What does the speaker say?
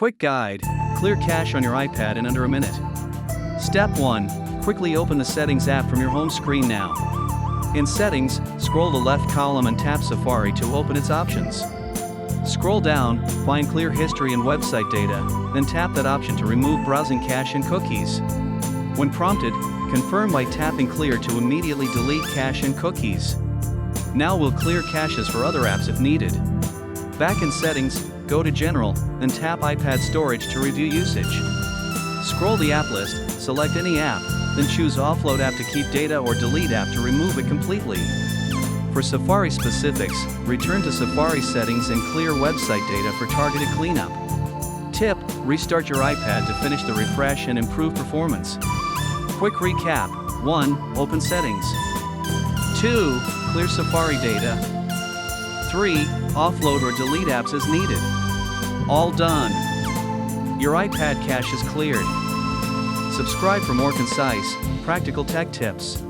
Quick guide: clear cache on your iPad in under a minute. Step 1. Quickly open the Settings app from your home screen now. In Settings, scroll the left column and tap Safari to open its options. Scroll down, find Clear History and Website Data, then tap that option to remove browsing cache and cookies. When prompted, confirm by tapping Clear to immediately delete cache and cookies. Now we'll clear caches for other apps if needed. Back in Settings, go to General, then tap iPad Storage to review usage. Scroll the app list, select any app, then choose Offload App to keep data or Delete App to remove it completely. For Safari specifics, return to Safari Settings and clear website data for targeted cleanup. Tip: restart your iPad to finish the refresh and improve performance. Quick recap: 1. Open Settings. 2. Clear Safari data. 3. Offload or delete apps as needed. All done. Your iPad cache is cleared. Subscribe for more concise, practical tech tips.